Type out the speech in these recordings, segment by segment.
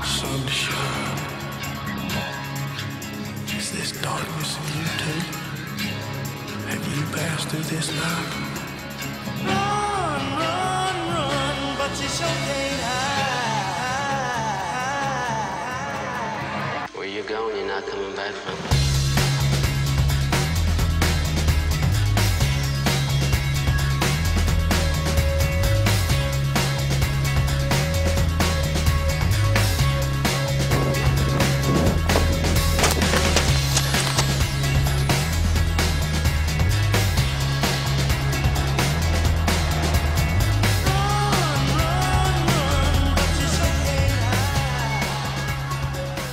Sunshine. Is this darkness in you too? Have you passed through this night? Run, run, run, but you sure can't hide. Where you going, you're not coming back from.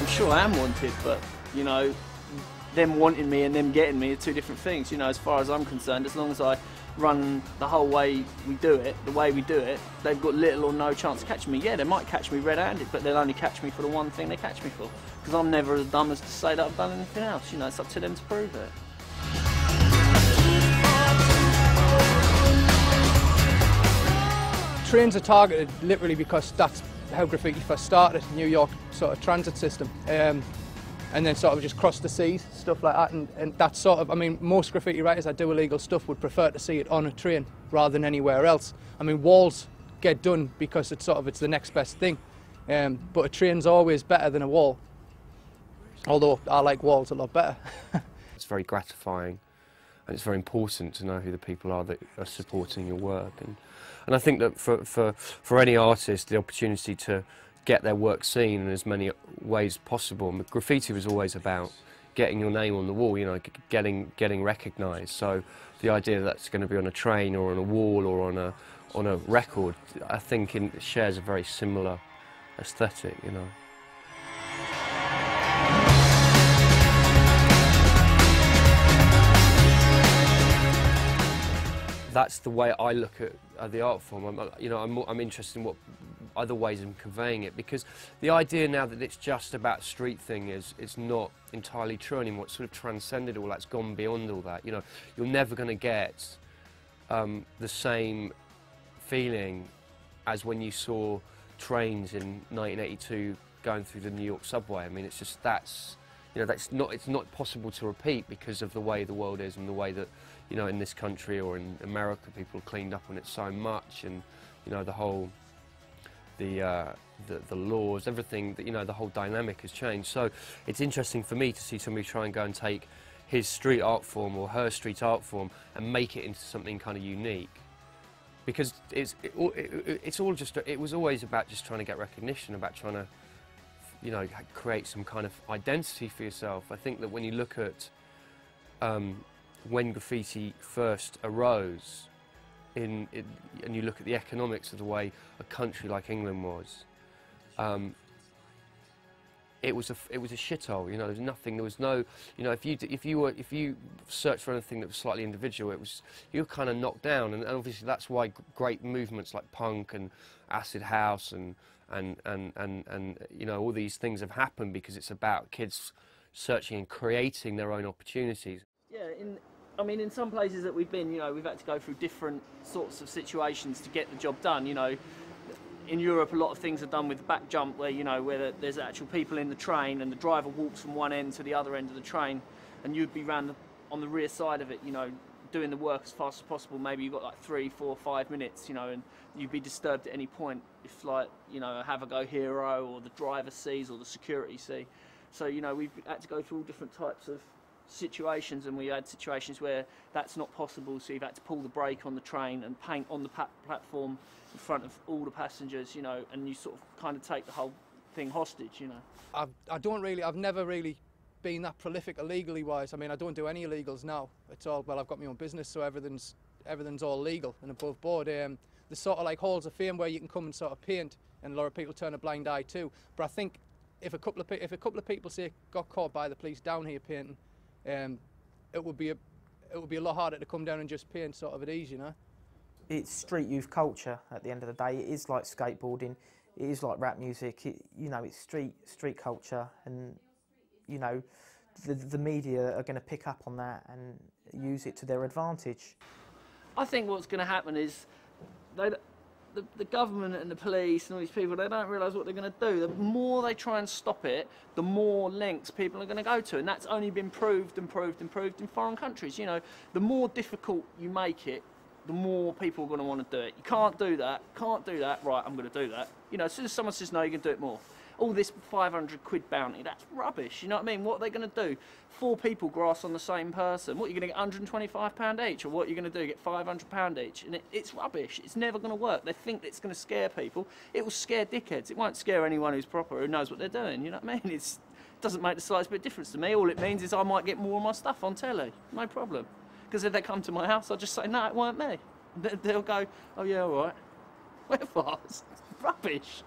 Sure, I am wanted, but you know, them wanting me and them getting me are two different things. You know, as far as I'm concerned, as long as I run the whole way we do it, the way we do it, they've got little or no chance of catching me. Yeah, they might catch me red-handed, but they'll only catch me for the one thing they catch me for. Because I'm never as dumb as to say that I've done anything else. You know, it's up to them to prove it. Trains are targeted literally because that's how graffiti first started, New York sort of transit system, and then sort of just cross the seas, stuff like that, and that's sort of, I mean, most graffiti writers that do illegal stuff would prefer to see it on a train rather than anywhere else. I mean, walls get done because it's sort of, it's the next best thing, but a train's always better than a wall, although I like walls a lot better. It's very gratifying, and it's very important to know who the people are that are supporting your work. And I think that for any artist, the opportunity to get their work seen in as many ways possible. And graffiti was always about getting your name on the wall, you know, getting recognised. So the idea that that's going to be on a train or on a wall or on a record, I think it shares a very similar aesthetic, you know. That's the way I look at the art form. I'm interested in what other ways of conveying it, because the idea now that it's just about street thing is not entirely true anymore. It's sort of transcended all that. It's gone beyond all that. You know, you're never going to get the same feeling as when you saw trains in 1982 going through the New York subway. I mean, it's just it's not possible to repeat because of the way the world is and the way that, you know, in this country or in America, people have cleaned up on it so much, and you know, the laws, everything, you know, the whole dynamic has changed. So it's interesting for me to see somebody try and go and take his street art form or her street art form and make it into something kind of unique, because it was always about just trying to get recognition, about trying to, you know, create some kind of identity for yourself. I think that when you look at when graffiti first arose, and you look at the economics of the way a country like England was, it was a shithole. You know, there was no, you know, if you searched for anything that was slightly individual, you were kind of knocked down, and obviously that's why great movements like punk and acid house and you know, all these things have happened, because it's about kids searching and creating their own opportunities. Yeah, I mean, in some places that we've been, you know, we've had to go through different sorts of situations to get the job done. You know, in Europe, a lot of things are done with back jump, where, you know, where there's actual people in the train and the driver walks from one end to the other end of the train, and you'd be round on the rear side of it, you know, doing the work as fast as possible. Maybe you've got like 3, 4, 5 minutes, you know, and you'd be disturbed at any point if, like, you know, a have-a-go hero or the driver sees or the security see. So, you know, we've had to go through all different types of situations, and we had situations where that's not possible, so you've had to pull the brake on the train and paint on the platform in front of all the passengers, you know, and you sort of kind of take the whole thing hostage, you know. I've never really been that prolific illegally wise. I mean, I don't do any illegals now. It's all, well, I've got my own business, so everything's all legal and above board. There's sort of like halls of fame where you can come and sort of paint, and a lot of people turn a blind eye too. But I think if a couple of people say got caught by the police down here painting, it would be a lot harder to come down and just paint sort of at ease, you know. It's street youth culture at the end of the day. It is like skateboarding, it is like rap music. You know, it's street culture, and you know, the media are going to pick up on that and use it to their advantage. I think what's going to happen is the government and the police and all these people, they don't realise what they're going to do. The more they try and stop it, the more lengths people are going to go to, and that's only been proved and proved and proved in foreign countries. You know, the more difficult you make it, the more people are going to want to do it. You can't do that, right, I'm going to do that. You know, as soon as someone says no, you can do it more. All this 500 quid bounty, that's rubbish, you know what I mean? What are they going to do? 4 people grass on the same person. What, you're going to get £125 each? Or what are you going to do, get £500 each? And it's rubbish, it's never going to work. They think it's going to scare people. It will scare dickheads. It won't scare anyone who's proper, who knows what they're doing, you know what I mean? It doesn't make the slightest bit of difference to me. All it means is I might get more of my stuff on telly, no problem. Because if they come to my house, I'll just say, no, it weren't me. They'll go, oh yeah, all right. Whatever. It's rubbish.